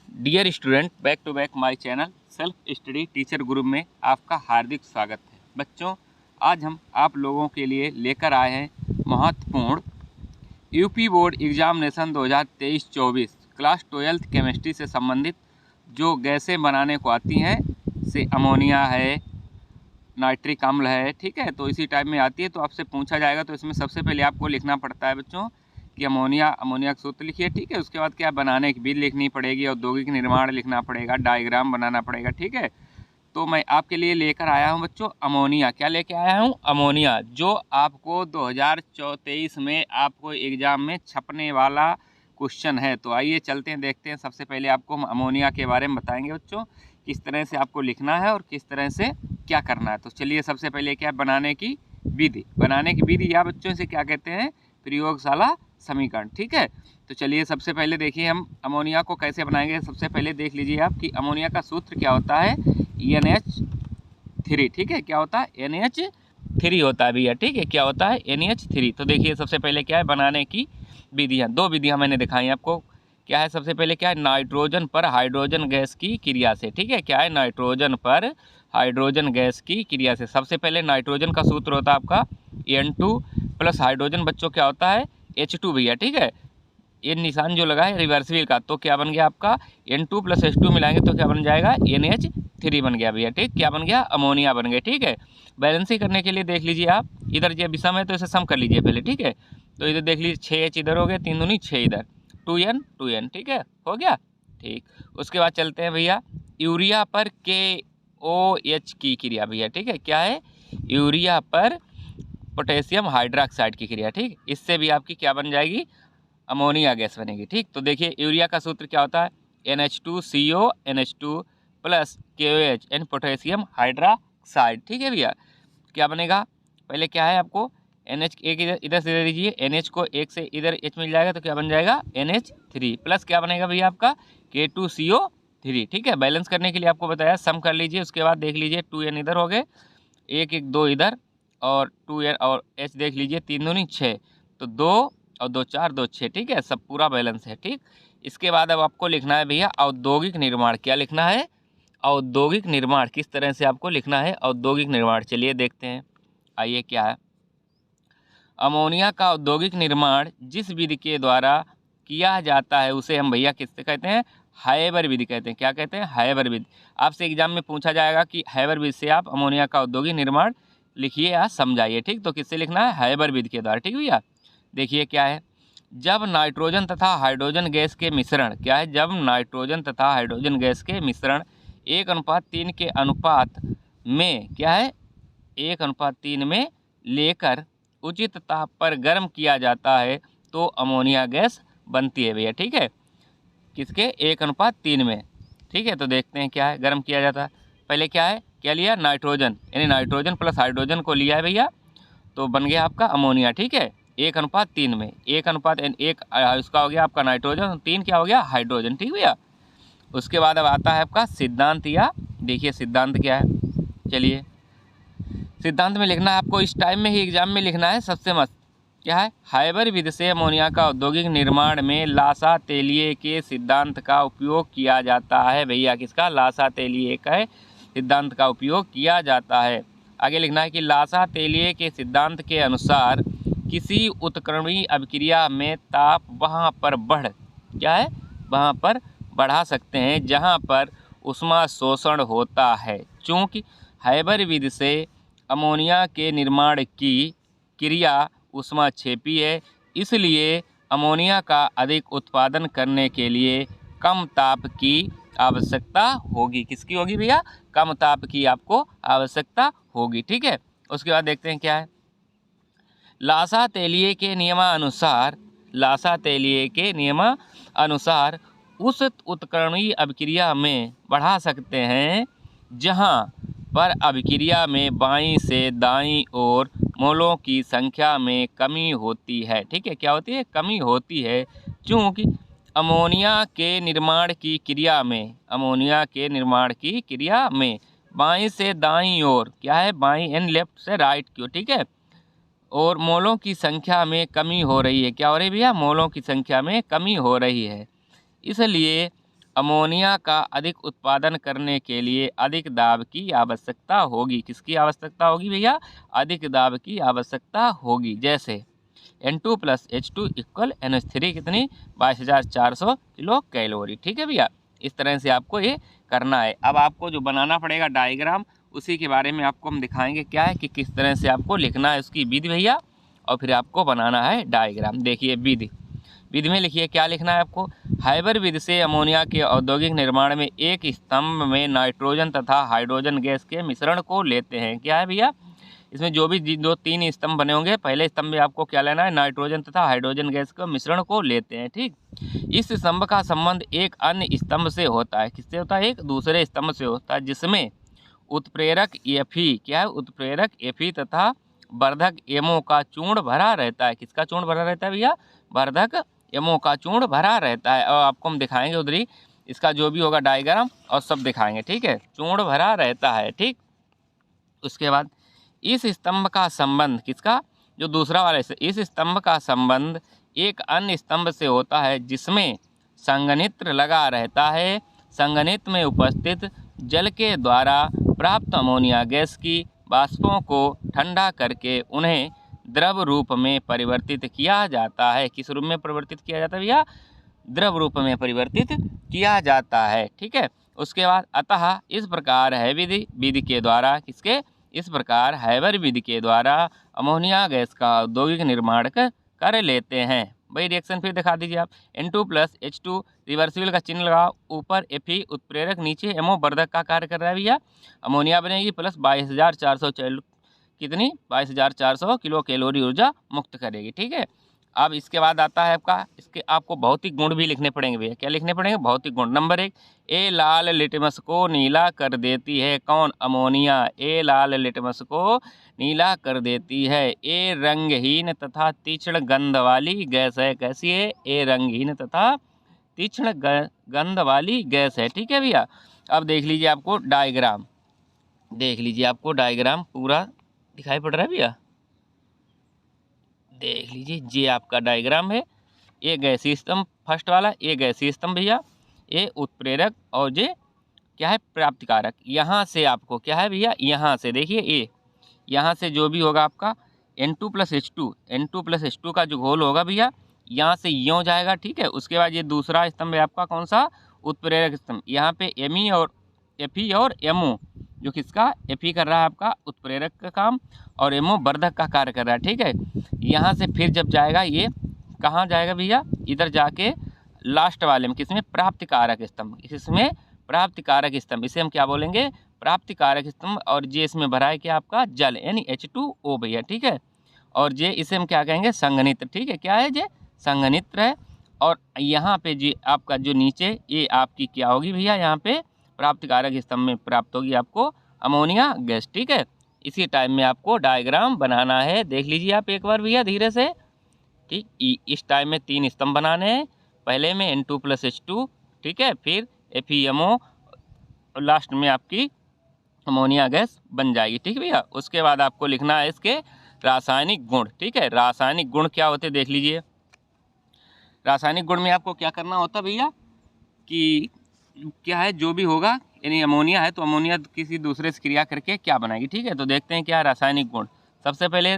Dear student, back to back my channel self study teacher group में आपका हार्दिक स्वागत है। बच्चों, आज हम आप लोगों के लिए लेकर आए हैं महत्वपूर्ण UP board examination 2023-24 class 12th chemistry से संबंधित जो गैसें बनाने को आती हैं, से अमोनिया है, नाइट्रिक अम्ल है, ठीक है। तो इसी टाइप में आती है, तो आपसे पूछा जाएगा। तो इसमें सबसे पहले आपको लिखना पड़ता है बच्चों कि अमोनिया का सूत्र लिखिए, ठीक है। उसके बाद क्या बनाने की विधि लिखनी पड़ेगी, औद्योगिक निर्माण लिखना पड़ेगा, डायग्राम बनाना पड़ेगा, ठीक है। तो मैं आपके लिए लेकर आया हूं बच्चों अमोनिया। क्या लेके आया हूं? अमोनिया, जो आपको 2023 में आपको एग्जाम में छपने वाला क्वेश्चन है। तो आइए चलते हैं, देखते हैं। सबसे पहले आपको हम अमोनिया के बारे में बताएंगे बच्चों, किस तरह से आपको लिखना है और किस तरह से क्या करना है। तो चलिए, सबसे पहले क्या बनाने की विधि। बनाने की विधि या बच्चों से क्या कहते हैं? प्रयोगशाला समीकरण, ठीक है। तो चलिए, सबसे पहले देखिए हम अमोनिया को कैसे बनाएंगे। सबसे पहले देख लीजिए आप कि अमोनिया का सूत्र क्या होता है। NH3, ठीक है। क्या होता है? NH3 होता है भैया, ठीक है। क्या होता है? NH3। तो देखिए, सबसे पहले क्या है बनाने की विधियाँ। दो विधियाँ मैंने दिखाई आपको। क्या है? सबसे पहले क्या है? नाइट्रोजन पर हाइड्रोजन गैस की क्रिया से, ठीक है। क्या है? नाइट्रोजन पर हाइड्रोजन गैस की क्रिया से। सबसे पहले नाइट्रोजन का सूत्र होता है आपका N2 प्लस हाइड्रोजन बच्चों क्या होता है? H2 भैया, ठीक है। ये निशान जो लगा है रिवर्सिबल का, तो क्या बन गया आपका? N2 प्लस H2 मिलाएंगे तो क्या बन जाएगा? NH3 बन गया भैया, ठीक। क्या बन गया? अमोनिया बन गया, ठीक है। बैलेंसिंग करने के लिए देख लीजिए आप, इधर ये विषम है तो इसे सम कर लीजिए पहले, ठीक है। तो इधर देख लीजिए 6H इधर हो गया, 3 दूनी 6 इधर, 2N, ठीक है, हो गया, ठीक। उसके बाद चलते हैं भैया यूरिया पर KOH की क्रिया भैया, ठीक है। क्या है? यूरिया पर पोटेशियम हाइड्रोक्साइड की क्रिया, ठीक। इससे भी आपकी क्या बन जाएगी? अमोनिया गैस बनेगी, ठीक। तो देखिए, यूरिया का सूत्र क्या होता है? NH2CO NH2 plus KOH and potassium hydroxide, ठीक है भैया। क्या बनेगा? पहले क्या है आपको? NH एक इधर से दे दीजिए, NH को एक से इधर H मिल जाएगा तो क्या बन जाएगा? NH3 प्लस क्या बनेगा भैया आपका? K2CO3, ठीक है। बैलेंस करने के लिए आपको बताया, सम कर लीजिए। उसके बाद देख लीजिए 2N इधर हो गए, 1 1 2 इधर, और 2N और H देख लीजिए, 3 दूनी 6, तो 2 और 2 4 2 6, ठीक है। सब पूरा बैलेंस है, ठीक। इसके बाद अब आपको लिखना है भैया औद्योगिक निर्माण। क्या लिखना है? औद्योगिक निर्माण। किस तरह से आपको लिखना है औद्योगिक निर्माण? चलिए देखते हैं, आइए क्या है। अमोनिया का औद्योगिक निर्माण जिस विधि के द्वारा किया जाता है उसे हम भैया किससे कहते हैं? हाइबर विधि कहते हैं। क्या कहते हैं? हाइबर विधि। आपसे एग्जाम में पूछा जाएगा कि हाइबर विधि से आप अमोनिया का औद्योगिक निर्माण लिखिए या समझाइए, ठीक। तो किससे लिखना है? हाइबर विधि के द्वारा, ठीक भैया। देखिए क्या है, जब नाइट्रोजन तथा हाइड्रोजन गैस के मिश्रण, क्या है? जब नाइट्रोजन तथा हाइड्रोजन गैस के मिश्रण 1:3 के अनुपात में, क्या है? 1:3 में लेकर उचित ताप पर गर्म किया जाता है तो अमोनिया गैस बनती है भैया, ठीक है। किसके? 1:3 में, ठीक है। तो देखते हैं क्या है, गर्म किया जाता है। पहले क्या है? क्या लिया? नाइट्रोजन, यानी नाइट्रोजन प्लस हाइड्रोजन को लिया है भैया, तो बन गया आपका अमोनिया, ठीक है। 1:3 में, 1:1 उसका हो गया आपका नाइट्रोजन, 3 क्या हो गया? हाइड्रोजन, ठीक भैया। उसके बाद अब आता है आपका सिद्धांत, या देखिए सिद्धांत क्या है। चलिए, सिद्धांत में लिखना है आपको, इस टाइम में ही एग्जाम में लिखना है, सबसे मस्त। क्या है? हाइबर विधि से अमोनिया का औद्योगिक निर्माण में लासा तेलिए के सिद्धांत का उपयोग किया जाता है भैया। किसका? लासा तेलिए का सिद्धांत का उपयोग किया जाता है। आगे लिखना है कि लासा तेलिए के सिद्धांत के अनुसार किसी उत्क्रमणीय अभिक्रिया में ताप वहाँ पर क्या है? वहाँ पर बढ़ा सकते हैं जहाँ पर उष्मा शोषण होता है। चूँकि हाइबर विधि से अमोनिया के निर्माण की क्रिया ऊष्माक्षेपी है, इसलिए अमोनिया का अधिक उत्पादन करने के लिए कम ताप की आवश्यकता होगी। किसकी होगी भैया? कम ताप की आपको आवश्यकता होगी, ठीक है। उसके बाद देखते हैं क्या है। लासा तेलिए के नियमानुसार, लासा तेलिए के नियमानुसार उस उत्कर्णीय अभिक्रिया में बढ़ा सकते हैं जहां पर अभिक्रिया में बाईं से दाईं ओर मोलों की संख्या में कमी होती है, ठीक है। क्या होती है? कमी होती है। चूँकि अमोनिया के निर्माण की क्रिया में, अमोनिया के निर्माण की क्रिया में बाईं से दाईं ओर, क्या है? बाईं एंड लेफ्ट से राइट की ओर, ठीक है, और मोलों की संख्या में कमी हो रही है। क्या हो रही है भैया? मोलों की संख्या में कमी हो रही है। इसलिए अमोनिया का अधिक उत्पादन करने के लिए अधिक दाब की आवश्यकता होगी। किसकी आवश्यकता होगी भैया? अधिक दाब की आवश्यकता होगी। जैसे N2 + H2 = NH3 कितनी? 22,400 किलो कैलोरी। ठीक है भैया, इस तरह से आपको ये करना है। अब आपको जो बनाना पड़ेगा डायग्राम, उसी के बारे में आपको हम दिखाएंगे क्या है कि किस तरह से आपको लिखना है उसकी विधि भैया, और फिर आपको बनाना है डायग्राम। देखिए विधि में लिखिए क्या लिखना है आपको। हाइबर विधि से अमोनिया के औद्योगिक निर्माण में एक स्तंभ में नाइट्रोजन तथा हाइड्रोजन गैस के मिश्रण को लेते हैं। क्या है भैया? इसमें जो भी दो 3 स्तंभ बने होंगे, पहले स्तंभ में आपको क्या लेना है? नाइट्रोजन तथा हाइड्रोजन गैस के मिश्रण को लेते हैं। ठीक, इस स्तंभ का संबंध एक अन्य स्तंभ से होता है। किससे होता है? एक दूसरे स्तंभ से होता है, जिसमें उत्प्रेरक Fe, क्या है? उत्प्रेरक Fe तथा वर्धक एमओ का चूर्ण भरा रहता है। किसका चूर्ण भरा रहता है भैया? वर्धक एमओ का चूर्ण भरा रहता है। और आपको हम दिखाएंगे उधर ही इसका जो भी होगा डायग्राम और सब दिखाएंगे। ठीक है, चूर्ण भरा रहता है। ठीक, उसके बाद इस स्तंभ का संबंध किसका? जो दूसरा वाले से, इस स्तंभ का संबंध एक अन्य स्तंभ से होता है, जिसमें संघनित्र लगा रहता है। संघनित्र में उपस्थित जल के द्वारा प्राप्त अमोनिया गैस की वाष्पों को ठंडा करके उन्हें द्रव रूप में परिवर्तित किया जाता है। किस रूप में परिवर्तित किया जाता है भैया? द्रव रूप में परिवर्तित किया जाता है। ठीक है, उसके बाद अतः इस प्रकार है विधि के द्वारा, किसके? इस प्रकार हैबर विधि के द्वारा अमोनिया गैस का औद्योगिक निर्माण कर लेते हैं। भाई रिएक्शन फिर दिखा दीजिए आप। N2 + H2 रिवर्सिबल का चिन्ह लगाओ, ऊपर Fe उत्प्रेरक, नीचे एमओ वर्धक का कार्य कर रहा है भैया। अमोनिया बनेगी प्लस 22,400 कितनी? 22,400 किलो कैलोरी ऊर्जा मुक्त करेगी। ठीक है, अब इसके बाद आता है आपका, इसके आपको भौतिक गुण भी लिखने पड़ेंगे भैया। क्या लिखने पड़ेंगे? भौतिक गुण। नंबर 1, ए लाल लिटमस को नीला कर देती है। कौन? अमोनिया। ए लाल लिटमस को नीला कर देती है। ए रंगहीन तथा तीक्ष्ण गंध वाली गैस है। कैसी है? ए रंगहीन तथा तीक्ष्ण गंध वाली गैस है। ठीक है भैया, अब देख लीजिए आपको डायग्राम, देख लीजिए आपको डायग्राम पूरा दिखाई पड़ रहा है भैया। देख लीजिए, ये आपका डायग्राम है। ये गैसीय स्तंभ फर्स्ट वाला, ये गैसीय स्तंभ भैया, ये उत्प्रेरक, और ये क्या है? प्राप्तिकारक। यहाँ से आपको क्या है भैया? यहाँ से देखिए, ये यहाँ से जो भी होगा आपका N2 + H2 का जो घोल होगा भैया, यहाँ से यूँ जाएगा। ठीक है, उसके बाद ये दूसरा स्तंभ है आपका, कौन सा? उत्प्रेरक स्तंभ। यहाँ पे Fe और MO, जो किसका? Fe कर रहा है आपका उत्प्रेरक का काम, और MO वर्धक का कार्य कर रहा है। ठीक है, यहाँ से फिर जब जाएगा, ये कहाँ जाएगा भैया? इधर जाके लास्ट वाले में, किसमें? प्राप्तिकारक स्तंभ। इसमें प्राप्तिकारक स्तंभ, इसे हम क्या बोलेंगे? प्राप्तिकारक स्तंभ। और ये इसमें भरा है क्या आपका? जल, यानी H2O भैया। ठीक है, और ये इसे हम क्या कहेंगे? संघनित्र। ठीक है, क्या है? ये संघनित्र है। और यहाँ पे जी आपका जो नीचे, ये आपकी क्या होगी भैया? यहाँ पे प्राप्तिकारक स्तंभ में प्राप्त होगी आपको अमोनिया गैस। ठीक है, इसी टाइम में आपको डायग्राम बनाना है। देख लीजिए आप एक बार भैया धीरे से। ठीक, इस टाइम में 3 स्तंभ बनाने हैं। पहले में N2 + H2, ठीक है, फिर FeMO, और लास्ट में आपकी अमोनिया गैस बन जाएगी। ठीक भैया, उसके बाद आपको लिखना है इसके रासायनिक गुण। ठीक है, रासायनिक गुण क्या होते देख लीजिए। रासायनिक गुण में आपको क्या करना होता भैया कि क्या है, जो भी होगा, यानी अमोनिया है तो अमोनिया किसी दूसरे से क्रिया करके क्या बनाएगी। ठीक है, तो देखते हैं क्या रासायनिक गुण। सबसे पहले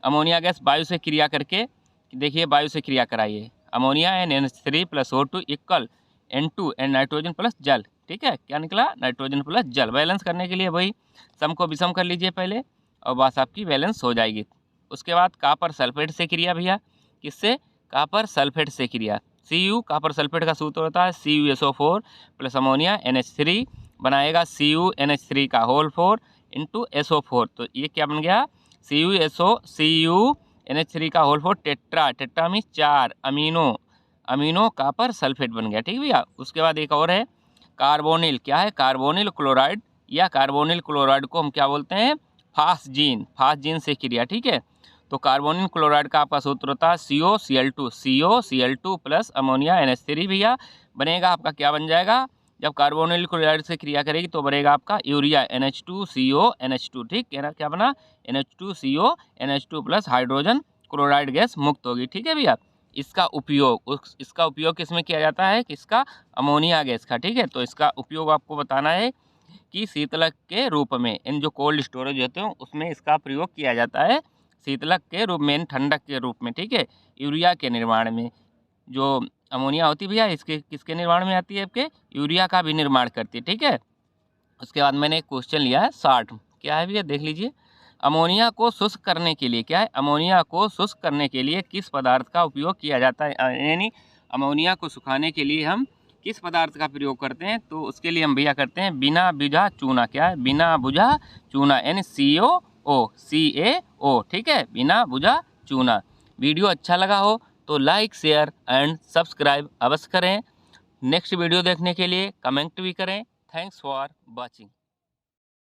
अमोनिया गैस वायु से क्रिया करके, देखिए वायु से क्रिया कराइए। Ammonia NH3 + O2 = N2 and nitrogen plus जल। ठीक है, क्या निकला? नाइट्रोजन प्लस जल। बैलेंस करने के लिए वही सम को विषम कर लीजिए पहले, और बस आपकी बैलेंस हो जाएगी। उसके बाद कॉपर सल्फेट से क्रिया भैया। किससे? कॉपर सल्फेट से क्रिया। Cu कॉपर सल्फेट का सूत्र होता है CuSO4 + अमोनिया NH3 बनाएगा CuNH3 का होल 4 × SO4। तो ये क्या बन गया? CuNH3 का whole 4 tetra means 4 amino copper sulphate बन गया। ठीक भैया, उसके बाद एक और है कार्बोनिल। क्या है? कार्बोनिल क्लोराइड, या कार्बोनिल क्लोराइड को हम क्या बोलते हैं? फास्जीन से क्रिया। ठीक है, तो कार्बोनिल क्लोराइड का आपका सूत्र होता है COCl2 + अमोनिया NH3 भैया बनेगा आपका, क्या बन जाएगा? जब कार्बोनिल क्लोराइड से क्रिया करेगी तो बनेगा आपका यूरिया NH2CO NH2। ठीक, क्या बना? NH2CO NH2 + hydrogen chloride gas मुक्त होगी। ठीक है भैया, इसका उपयोग किसमें किया जाता है, किसका, अमोनिया गैस का, ठीक है। तो इसका उपयोग आपको बताना है कि शीतलक के रूप में, इन जो कोल्ड स्टोरेज होते हैं उसमें इसका प्रयोग किया जाता है शीतलक के रूप में, ठंडक के रूप में, ठीक है। यूरिया के निर्माण में जो अमोनिया होती है भैया, इसके किसके निर्माण में आती है, आपके यूरिया का भी निर्माण करती है, ठीक है। उसके बाद मैंने एक क्वेश्चन लिया है 60, क्या है भैया देख लीजिए। अमोनिया को शुष्क करने के लिए, क्या है, अमोनिया को शुष्क करने के लिए किस पदार्थ का उपयोग किया जाता है, यानी अमोनिया को सुखाने के लिए हम किस पदार्थ का प्रयोग करते हैं, तो उसके लिए हम भैया करते हैं बिना बुझा चूना, क्या है, बिना बुझा चूना, यानी CaO, ठीक है, बिना बुझा चूना। वीडियो अच्छा लगा हो तो लाइक, शेयर एंड सब्सक्राइब अवश्य करें। नेक्स्ट वीडियो देखने के लिए कमेंट भी करें। Thanks for watching.